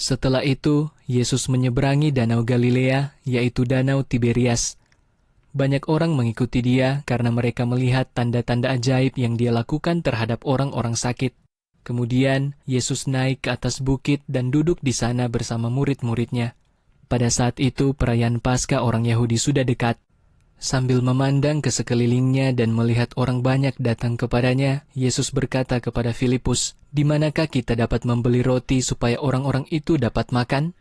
Setelah itu, Yesus menyeberangi danau Galilea, yaitu danau Tiberias. Banyak orang mengikuti dia karena mereka melihat tanda-tanda ajaib yang dia lakukan terhadap orang-orang sakit. Kemudian, Yesus naik ke atas bukit dan duduk di sana bersama murid-muridnya. Pada saat itu, perayaan Paskah orang Yahudi sudah dekat. Sambil memandang ke sekelilingnya dan melihat orang banyak datang kepadanya, Yesus berkata kepada Filipus, "Di manakah kita dapat membeli roti supaya orang-orang itu dapat makan?"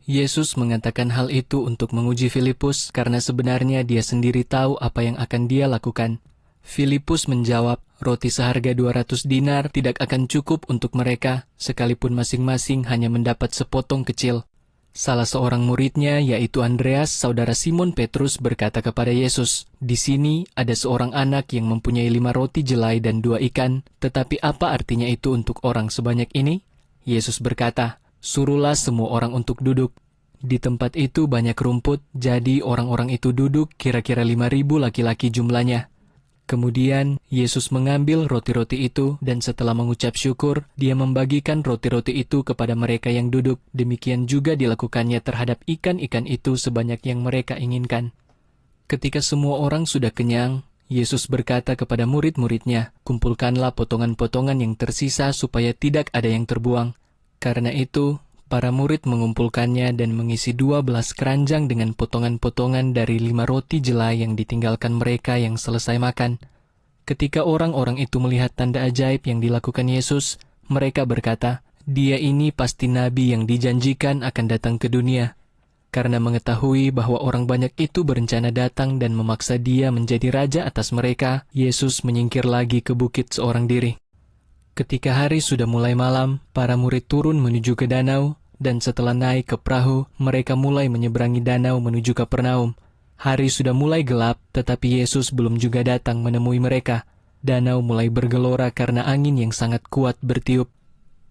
Yesus mengatakan hal itu untuk menguji Filipus karena sebenarnya dia sendiri tahu apa yang akan dia lakukan. Filipus menjawab, "Roti seharga 200 dinar tidak akan cukup untuk mereka, sekalipun masing-masing hanya mendapat sepotong kecil." Salah seorang muridnya, yaitu Andreas, saudara Simon Petrus, berkata kepada Yesus, "Di sini ada seorang anak yang mempunyai 5 roti jelai dan 2 ikan, tetapi apa artinya itu untuk orang sebanyak ini?" Yesus berkata, "Suruhlah semua orang untuk duduk." Di tempat itu banyak rumput, jadi orang-orang itu duduk kira-kira 5.000 laki-laki jumlahnya. Kemudian, Yesus mengambil roti-roti itu, dan setelah mengucap syukur, dia membagikan roti-roti itu kepada mereka yang duduk. Demikian juga dilakukannya terhadap ikan-ikan itu sebanyak yang mereka inginkan. Ketika semua orang sudah kenyang, Yesus berkata kepada murid-muridnya, "Kumpulkanlah potongan-potongan yang tersisa supaya tidak ada yang terbuang." Karena itu, para murid mengumpulkannya dan mengisi 12 keranjang dengan potongan-potongan dari 5 roti jelai yang ditinggalkan mereka yang selesai makan. Ketika orang-orang itu melihat tanda ajaib yang dilakukan Yesus, mereka berkata, "Dia ini pasti nabi yang dijanjikan akan datang ke dunia." Karena mengetahui bahwa orang banyak itu berencana datang dan memaksa dia menjadi raja atas mereka, Yesus menyingkir lagi ke bukit seorang diri. Ketika hari sudah mulai malam, para murid turun menuju ke danau, dan setelah naik ke perahu, mereka mulai menyeberangi danau menuju Kapernaum. Hari sudah mulai gelap, tetapi Yesus belum juga datang menemui mereka. Danau mulai bergelora karena angin yang sangat kuat bertiup.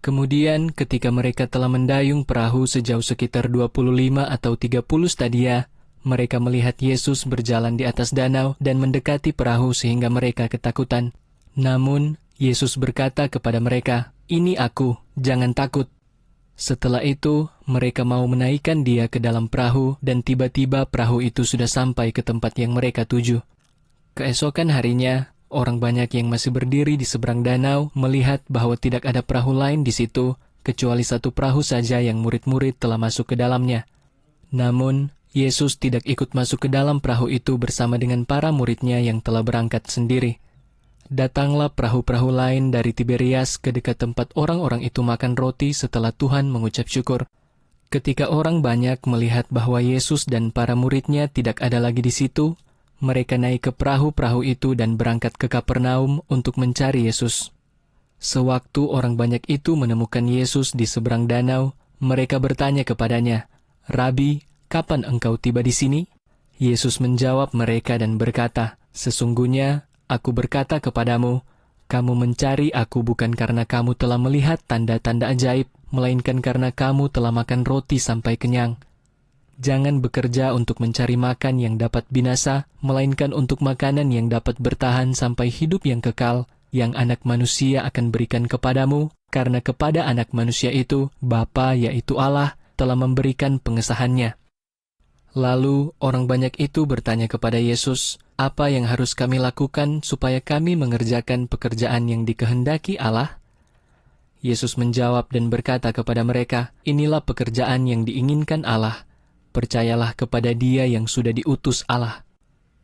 Kemudian, ketika mereka telah mendayung perahu sejauh sekitar 25 atau 30 stadia, mereka melihat Yesus berjalan di atas danau dan mendekati perahu sehingga mereka ketakutan. Namun, Yesus berkata kepada mereka, "Ini aku, jangan takut." Setelah itu, mereka mau menaikkan dia ke dalam perahu, dan tiba-tiba perahu itu sudah sampai ke tempat yang mereka tuju. Keesokan harinya, orang banyak yang masih berdiri di seberang danau melihat bahwa tidak ada perahu lain di situ, kecuali satu perahu saja yang murid-murid telah masuk ke dalamnya. Namun, Yesus tidak ikut masuk ke dalam perahu itu bersama dengan para muridnya yang telah berangkat sendiri. Datanglah perahu-perahu lain dari Tiberias ke dekat tempat orang-orang itu makan roti setelah Tuhan mengucap syukur. Ketika orang banyak melihat bahwa Yesus dan para muridnya tidak ada lagi di situ, mereka naik ke perahu-perahu itu dan berangkat ke Kapernaum untuk mencari Yesus. Sewaktu orang banyak itu menemukan Yesus di seberang danau, mereka bertanya kepadanya, "Rabi, kapan engkau tiba di sini?" Yesus menjawab mereka dan berkata, "Sesungguhnya, Aku berkata kepadamu, kamu mencari aku bukan karena kamu telah melihat tanda-tanda ajaib, melainkan karena kamu telah makan roti sampai kenyang. Jangan bekerja untuk mencari makan yang dapat binasa, melainkan untuk makanan yang dapat bertahan sampai hidup yang kekal, yang Anak Manusia akan berikan kepadamu, karena kepada Anak Manusia itu, Bapa yaitu Allah, telah memberikan pengesahannya." Lalu orang banyak itu bertanya kepada Yesus, "Apa yang harus kami lakukan supaya kami mengerjakan pekerjaan yang dikehendaki Allah?" Yesus menjawab dan berkata kepada mereka, "Inilah pekerjaan yang diinginkan Allah. Percayalah kepada Dia yang sudah diutus Allah."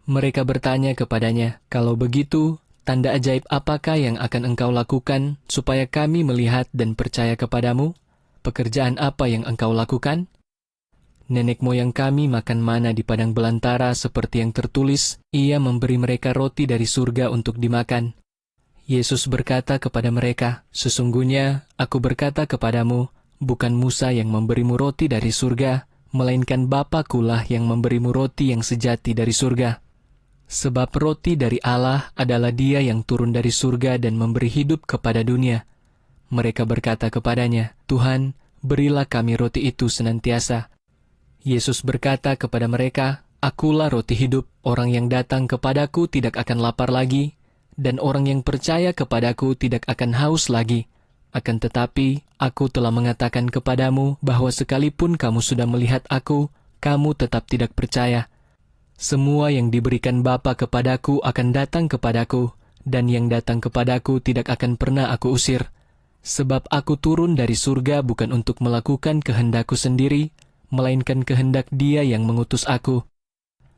Mereka bertanya kepadanya, "Kalau begitu, tanda ajaib apakah yang akan engkau lakukan supaya kami melihat dan percaya kepadamu? Pekerjaan apa yang engkau lakukan? Nenek moyang kami makan mana di padang belantara seperti yang tertulis, Ia memberi mereka roti dari surga untuk dimakan." Yesus berkata kepada mereka, "Sesungguhnya aku berkata kepadamu, bukan Musa yang memberimu roti dari surga, melainkan Bapa-Kulah yang memberimu roti yang sejati dari surga. Sebab roti dari Allah adalah Dia yang turun dari surga dan memberi hidup kepada dunia." Mereka berkata kepadanya, "Tuhan, berilah kami roti itu senantiasa." Yesus berkata kepada mereka, "Akulah roti hidup, orang yang datang kepadaku tidak akan lapar lagi, dan orang yang percaya kepadaku tidak akan haus lagi. Akan tetapi, aku telah mengatakan kepadamu bahwa sekalipun kamu sudah melihat aku, kamu tetap tidak percaya. Semua yang diberikan Bapa kepadaku akan datang kepadaku, dan yang datang kepadaku tidak akan pernah aku usir. Sebab aku turun dari surga bukan untuk melakukan kehendakku sendiri, melainkan kehendak Dia yang mengutus aku.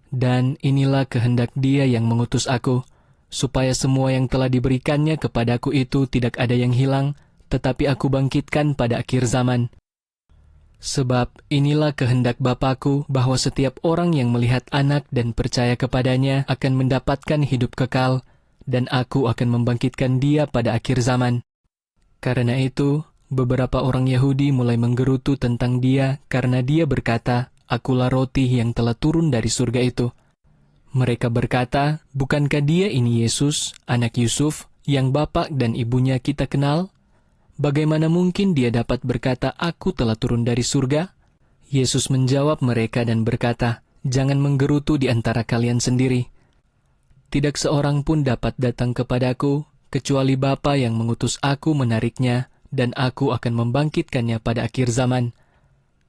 Dan inilah kehendak Dia yang mengutus aku, supaya semua yang telah diberikannya kepadaku itu tidak ada yang hilang, tetapi aku bangkitkan pada akhir zaman. Sebab inilah kehendak Bapa-Ku, bahwa setiap orang yang melihat Anak dan percaya kepadanya akan mendapatkan hidup kekal, dan aku akan membangkitkan dia pada akhir zaman. Karena itu, beberapa orang Yahudi mulai menggerutu tentang dia karena dia berkata, "Akulah roti yang telah turun dari surga itu." Mereka berkata, "Bukankah dia ini Yesus, anak Yusuf, yang bapak dan ibunya kita kenal? Bagaimana mungkin dia dapat berkata, 'Aku telah turun dari surga'?" Yesus menjawab mereka dan berkata, "Jangan menggerutu di antara kalian sendiri. Tidak seorang pun dapat datang kepadaku, kecuali Bapa yang mengutus aku menariknya, dan aku akan membangkitkannya pada akhir zaman.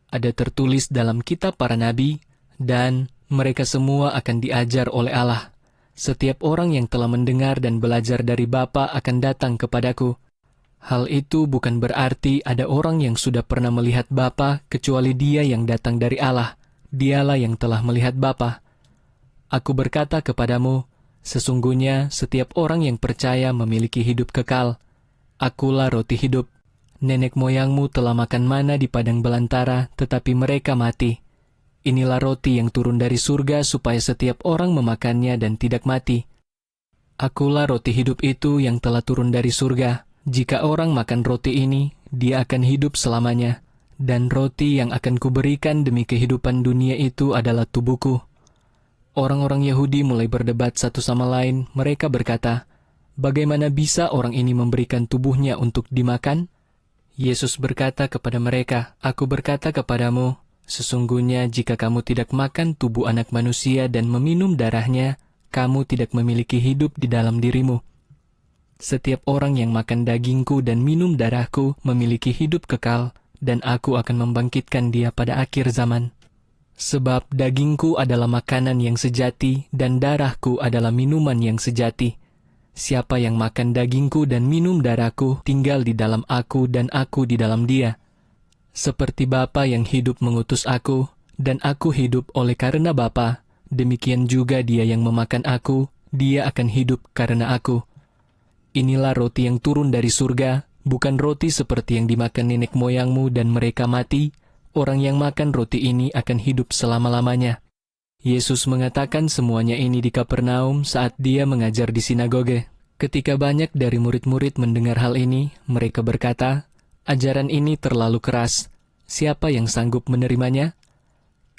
Ada tertulis dalam kitab para nabi, dan mereka semua akan diajar oleh Allah. Setiap orang yang telah mendengar dan belajar dari Bapa akan datang kepadaku. Hal itu bukan berarti ada orang yang sudah pernah melihat Bapa kecuali dia yang datang dari Allah. Dialah yang telah melihat Bapa. Aku berkata kepadamu, sesungguhnya setiap orang yang percaya memiliki hidup kekal. Akulah roti hidup. Nenek moyangmu telah makan mana di padang belantara, tetapi mereka mati. Inilah roti yang turun dari surga supaya setiap orang memakannya dan tidak mati. Akulah roti hidup itu yang telah turun dari surga. Jika orang makan roti ini, dia akan hidup selamanya. Dan roti yang akan kuberikan demi kehidupan dunia itu adalah tubuhku." Orang-orang Yahudi mulai berdebat satu sama lain. Mereka berkata, "Bagaimana bisa orang ini memberikan tubuhnya untuk dimakan?" Yesus berkata kepada mereka, "Aku berkata kepadamu, sesungguhnya jika kamu tidak makan tubuh Anak Manusia dan meminum darahnya, kamu tidak memiliki hidup di dalam dirimu. Setiap orang yang makan dagingku dan minum darahku memiliki hidup kekal, dan aku akan membangkitkan dia pada akhir zaman. Sebab dagingku adalah makanan yang sejati, dan darahku adalah minuman yang sejati. Siapa yang makan dagingku dan minum darahku tinggal di dalam aku dan aku di dalam dia. Seperti Bapa yang hidup mengutus aku, dan aku hidup oleh karena Bapa, demikian juga dia yang memakan aku, dia akan hidup karena aku. Inilah roti yang turun dari surga, bukan roti seperti yang dimakan nenek moyangmu dan mereka mati. Orang yang makan roti ini akan hidup selama-lamanya." Yesus mengatakan semuanya ini di Kapernaum saat dia mengajar di sinagoge. Ketika banyak dari murid-murid mendengar hal ini, mereka berkata, "Ajaran ini terlalu keras. Siapa yang sanggup menerimanya?"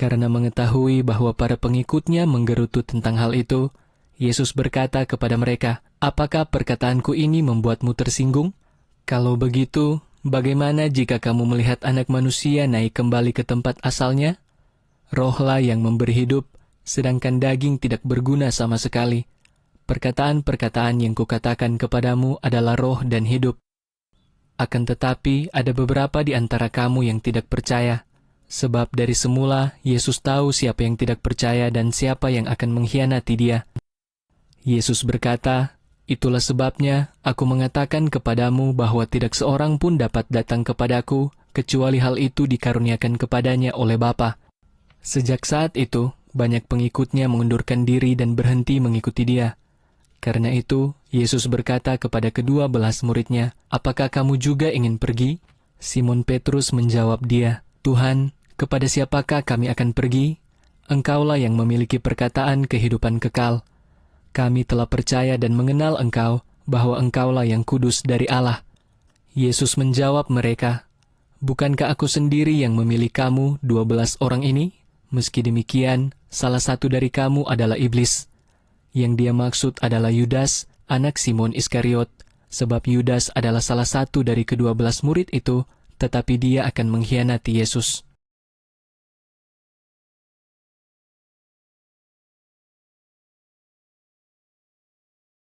Karena mengetahui bahwa para pengikutnya menggerutu tentang hal itu, Yesus berkata kepada mereka, "Apakah perkataanku ini membuatmu tersinggung? Kalau begitu, bagaimana jika kamu melihat Anak Manusia naik kembali ke tempat asalnya? Rohlah yang memberi hidup, sedangkan daging tidak berguna sama sekali. Perkataan-perkataan yang kukatakan kepadamu adalah roh dan hidup. Akan tetapi ada beberapa di antara kamu yang tidak percaya. Sebab dari semula Yesus tahu siapa yang tidak percaya dan siapa yang akan mengkhianati dia." Yesus berkata, "Itulah sebabnya aku mengatakan kepadamu bahwa tidak seorang pun dapat datang kepadaku, kecuali hal itu dikaruniakan kepadanya oleh Bapa." Sejak saat itu, banyak pengikutnya mengundurkan diri dan berhenti mengikuti dia. Karena itu, Yesus berkata kepada ke-12 muridnya, "Apakah kamu juga ingin pergi?" Simon Petrus menjawab dia, "Tuhan, kepada siapakah kami akan pergi? Engkaulah yang memiliki perkataan kehidupan kekal. Kami telah percaya dan mengenal Engkau, bahwa Engkaulah yang kudus dari Allah." Yesus menjawab mereka, "Bukankah aku sendiri yang memilih kamu 12 orang ini? Meski demikian, salah satu dari kamu adalah iblis." Yang dia maksud adalah Yudas, anak Simon Iskariot, sebab Yudas adalah salah satu dari ke-12 murid itu, tetapi dia akan mengkhianati Yesus.